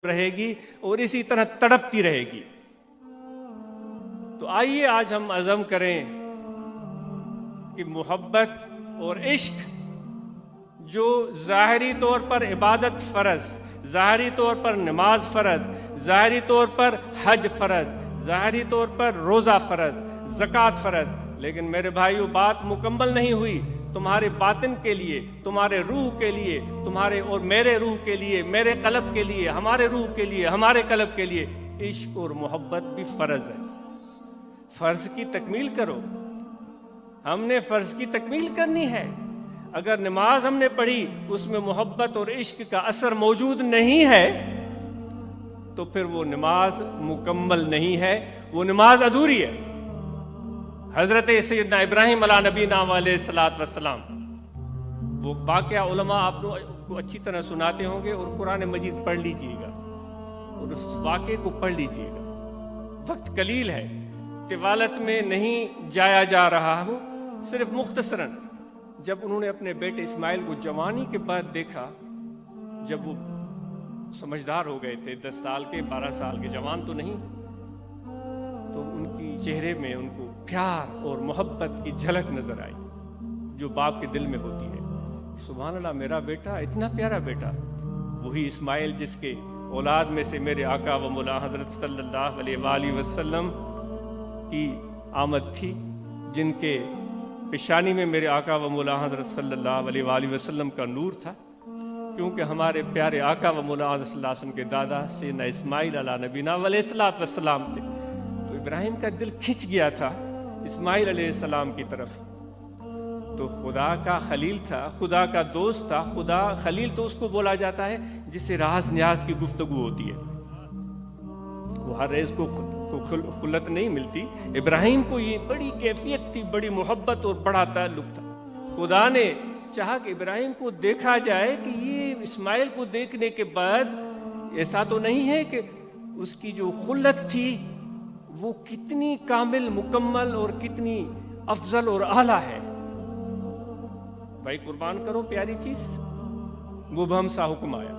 رہے گی اور اسی طرح تڑپتی رہے گی۔ تو آئیے آج ہم عزم کریں کہ محبت اور عشق جو ظاہری طور پر عبادت فرض، ظاہری طور پر نماز فرض، ظاہری طور پر حج فرض، ظاہری طور پر روزہ فرض، زکوٰۃ فرض، لیکن میرے بھائیو بات مکمل نہیں ہوئی۔ تمہارے باطن کے لیے، تمہارے روح کے لیے، تمہارے اور میرے روح کے لیے، میرے قلب کے لیے، ہمارے روح کے لیے، ہمارے قلب کے لیے عشق اور محبت بھی فرض ہے۔ فرض کی تکمیل کرو، ہم نے فرض کی تکمیل کرنی ہے۔ اگر نماز ہم نے پڑھی اس میں محبت اور عشق کا اثر موجود نہیں ہے تو پھر وہ نماز مکمل نہیں ہے، وہ نماز ادھوری ہے۔ حضرت سیدنا ابراہیم علیہ نبینا علیہ الصلوۃ والسلام، وہ واقعہ علماء آپ کو اچھی طرح سناتے ہوں گے، اور قرآن مجید پڑھ لیجئے گا اور اس واقعے کو پڑھ لیجئے گا۔ وقت قلیل ہے، طوالت میں نہیں جایا جا رہا ہوں، صرف مختصراً جب انہوں نے اپنے بیٹے اسماعیل کو جوانی کے بعد دیکھا، جب وہ سمجھدار ہو گئے تھے، 10 سال کے، 12 سال کے، جوان تو نہیں، تو ان کی چہرے میں ان کو پیار اور محبت کی جھلک نظر آئی جو باپ کے دل میں ہوتی ہے۔ سبحان اللہ، میرا بیٹا اتنا پیارا بیٹا، وہی اسماعیل جس کے اولاد میں سے میرے آقا و مولا حضرت صلی اللہ علیہ وآلہ وسلم کی آمد تھی، جن کے پیشانی میں میرے آقا و مولا حضرت صلی اللہ علیہ وآلہ وسلم کا نور تھا، کیونکہ ہمارے پیارے آقا و مولا حضرت صلی اللہ علیہ وسلم کے دادا سیدنا اسماعیل علیہ نبینا علیہ الصلوۃ والسلام تھے۔ تو ابراہیم کا دل کھنچ گیا تھا اسماعیل علیہ السلام کی طرف۔ تو خدا کا خلیل تھا، خدا کا دوست تھا۔ خدا خلیل تو اس کو بولا جاتا ہے جس سے راز نیاز کی گفتگو ہوتی ہے، وہ ہر ریز کو خلت نہیں ملتی۔ ابراہیم کو یہ بڑی کیفیت تھی، بڑی محبت اور بڑا تعلق تھا۔ خدا نے چاہا کہ ابراہیم کو دیکھا جائے کہ یہ اسماعیل کو دیکھنے کے بعد ایسا تو نہیں ہے کہ اس کی جو خلت تھی وہ کتنی کامل، مکمل اور کتنی افضل اور اعلیٰ ہے۔ بھائی قربان کرو پیاری چیز، مبہم سا حکم آیا،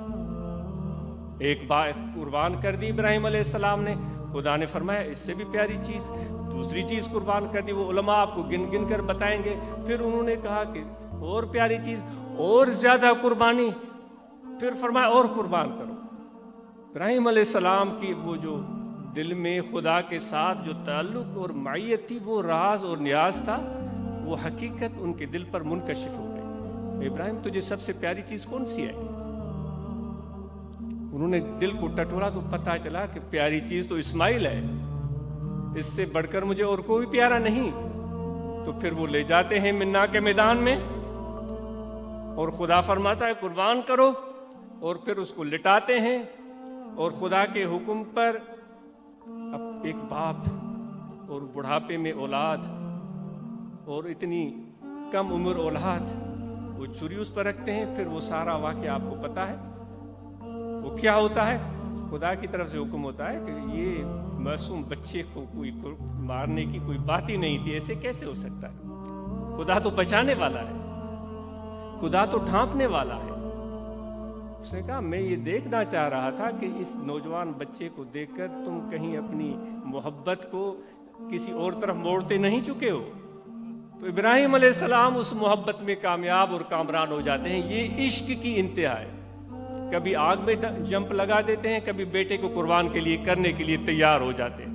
ایک بات قربان کر دی ابراہیم علیہ السلام نے، خدا نے فرمایا اس سے بھی پیاری چیز دوسری چیز قربان کر دی۔ وہ علماء آپ کو گن گن کر بتائیں گے۔ پھر انہوں نے کہا کہ اور پیاری چیز، اور زیادہ قربانی، پھر فرمایا اور قربان کرو۔ ابراہیم علیہ السلام کی وہ جو دل میں خدا کے ساتھ جو تعلق اور معیت تھی، وہ راز اور نیاز تھا، وہ حقیقت ان کے دل پر منکشف ہو گئی۔ ابراہیم تجھے سب سے پیاری چیز کون سی ہے؟ انہوں نے دل کو ٹٹولا تو پتہ چلا کہ پیاری چیز تو اسماعیل ہے، اس سے بڑھ کر مجھے اور کوئی پیارا نہیں۔ تو پھر وہ لے جاتے ہیں منا کے میدان میں اور خدا فرماتا ہے قربان کرو، اور پھر اس کو لٹاتے ہیں، اور خدا کے حکم پر اب ایک باپ اور بڑھاپے میں اولاد اور اتنی کم عمر اولاد، وہ چھری اس پر رکھتے ہیں۔ پھر وہ سارا واقعہ آپ کو پتا ہے وہ کیا ہوتا ہے۔ خدا کی طرف سے حکم ہوتا ہے کہ یہ معصوم بچے کو کوئی مارنے کی کوئی بات ہی نہیں تھی، ایسے کیسے ہو سکتا ہے؟ خدا تو بچانے والا ہے، خدا تو ڈھانپنے والا ہے۔ اس نے کہا میں یہ دیکھنا چاہ رہا تھا کہ اس نوجوان بچے کو دیکھ کر تم کہیں اپنی محبت کو کسی اور طرف موڑتے نہیں چکے ہو۔ تو ابراہیم علیہ السلام اس محبت میں کامیاب اور کامران ہو جاتے ہیں۔ یہ عشق کی انتہا ہے۔ کبھی آگ میں جمپ لگا دیتے ہیں، کبھی بیٹے کو قربان کے لیے کرنے کے لیے تیار ہو جاتے ہیں۔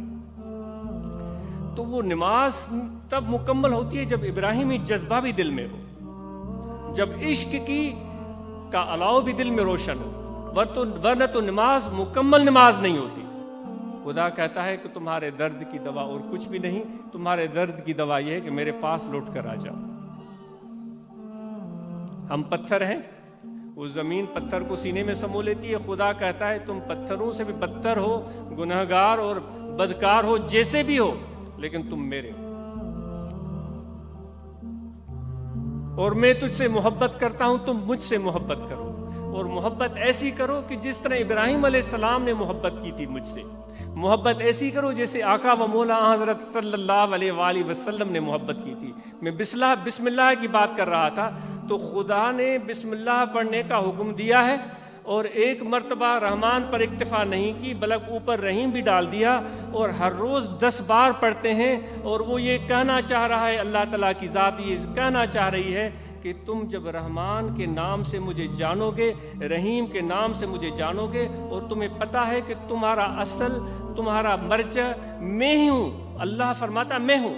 تو وہ نماز تب مکمل ہوتی ہے جب ابراہیمی جذبہ بھی دل میں ہو، جب عشق کی کا الاؤ بھی دل میں روشن ہو، ورنہ تو نماز مکمل نماز نہیں ہوتی۔ خدا کہتا ہے کہ تمہارے درد کی دوا اور کچھ بھی نہیں، تمہارے درد کی دوا یہ ہے کہ میرے پاس لوٹ کر آ جاؤ۔ ہم پتھر ہیں، وہ زمین پتھر کو سینے میں سمو لیتی ہے۔ خدا کہتا ہے تم پتھروں سے بھی بدتر ہو، گنہگار اور بدکار ہو، جیسے بھی ہو، لیکن تم میرے ہو، اور میں تجھ سے محبت کرتا ہوں، تم مجھ سے محبت کرو، اور محبت ایسی کرو کہ جس طرح ابراہیم علیہ السلام نے محبت کی تھی مجھ سے، محبت ایسی کرو جیسے آقا و مولا حضرت صلی اللہ علیہ وآلہ وسلم نے محبت کی تھی۔ میں بسم اللہ کی بات کر رہا تھا، تو خدا نے بسم اللہ پڑھنے کا حکم دیا ہے، اور ایک مرتبہ رحمان پر اکتفا نہیں کی بلکہ اوپر رحیم بھی ڈال دیا، اور ہر روز 10 بار پڑھتے ہیں، اور وہ یہ کہنا چاہ رہا ہے، اللہ تعالیٰ کی ذات یہ کہنا چاہ رہی ہے کہ تم جب رحمان کے نام سے مجھے جانو گے، رحیم کے نام سے مجھے جانو گے، اور تمہیں پتہ ہے کہ تمہارا اصل، تمہارا مرجع میں ہی ہوں۔ اللہ فرماتا میں ہوں،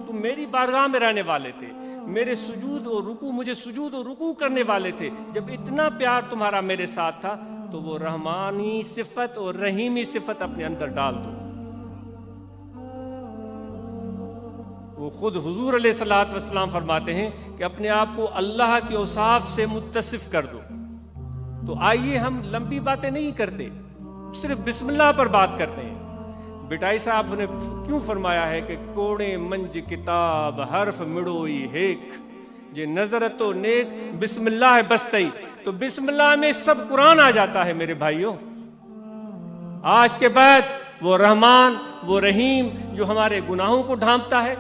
تم میری بارگاہ میں رہنے والے تھے، میرے سجود اور رکوع، مجھے سجود اور رکوع کرنے والے تھے۔ جب اتنا پیار تمہارا میرے ساتھ تھا تو وہ رحمانی صفت اور رحیمی صفت اپنے اندر ڈال دو۔ وہ خود حضور علیہ الصلوۃ والسلام فرماتے ہیں کہ اپنے آپ کو اللہ کے اوصاف سے متصف کر دو۔ تو آئیے ہم لمبی باتیں نہیں کرتے، صرف بسم اللہ پر بات کرتے ہیں۔ بٹائی صاحب نے کیوں فرمایا ہے کہ کوڑے منج کتاب حرف مڑوئی ہیک، یہ نظرت و نیک بسم اللہ بستئی۔ تو بسم اللہ میں سب قرآن آ جاتا ہے میرے بھائیوں۔ آج کے بعد وہ رحمان، وہ رحیم جو ہمارے گناہوں کو ڈھانپتا ہے،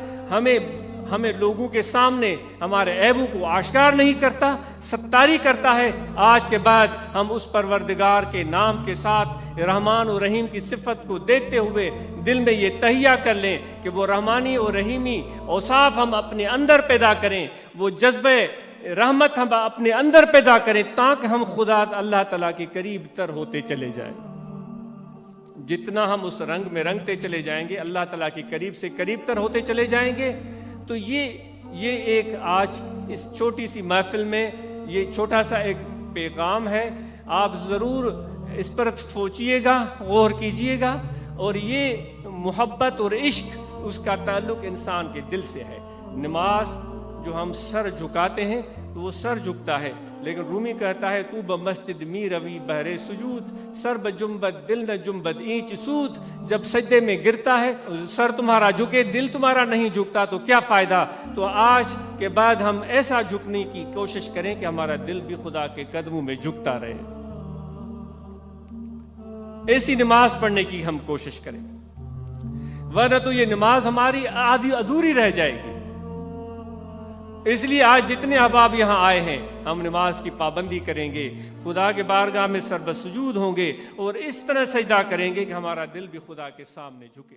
ہمیں لوگوں کے سامنے ہمارے عیبوں کو آشکار نہیں کرتا، ستاری کرتا ہے، آج کے بعد ہم اس پروردگار کے نام کے ساتھ رحمان اور رحیم کی صفت کو دیکھتے ہوئے دل میں یہ تہیہ کر لیں کہ وہ رحمانی اور رحیمی اوصاف ہم اپنے اندر پیدا کریں، وہ جذبہ رحمت ہم اپنے اندر پیدا کریں، تاکہ ہم خدا اللہ تعالیٰ کے قریب تر ہوتے چلے جائیں۔ جتنا ہم اس رنگ میں رنگتے چلے جائیں گے، اللہ تعالیٰ کی قریب سے قریب تر ہوتے چلے جائیں گے۔ تو یہ ایک آج اس چھوٹی سی محفل میں یہ چھوٹا سا ایک پیغام ہے، آپ ضرور اس پر سوچئے گا، غور کیجئے گا، اور یہ محبت اور عشق اس کا تعلق انسان کے دل سے ہے۔ نماز جو ہم سر جھکاتے ہیں تو وہ سر جھکتا ہے، لیکن رومی کہتا ہے تو بمسجد می روی بہرے سجود، سر بجنبت دل نہ جنبت اینچ سود۔ جب سجدے میں گرتا ہے سر تمہارا جھکے، دل تمہارا نہیں جھکتا تو کیا فائدہ؟ تو آج کے بعد ہم ایسا جھکنے کی کوشش کریں کہ ہمارا دل بھی خدا کے قدموں میں جھکتا رہے، ایسی نماز پڑھنے کی ہم کوشش کریں، ورنہ تو یہ نماز ہماری آدھی ادھوری رہ جائے گی۔ اس لیے آج جتنے احباب یہاں آئے ہیں ہم نماز کی پابندی کریں گے، خدا کے بارگاہ میں سر بسجود ہوں گے، اور اس طرح سجدہ کریں گے کہ ہمارا دل بھی خدا کے سامنے جھکے۔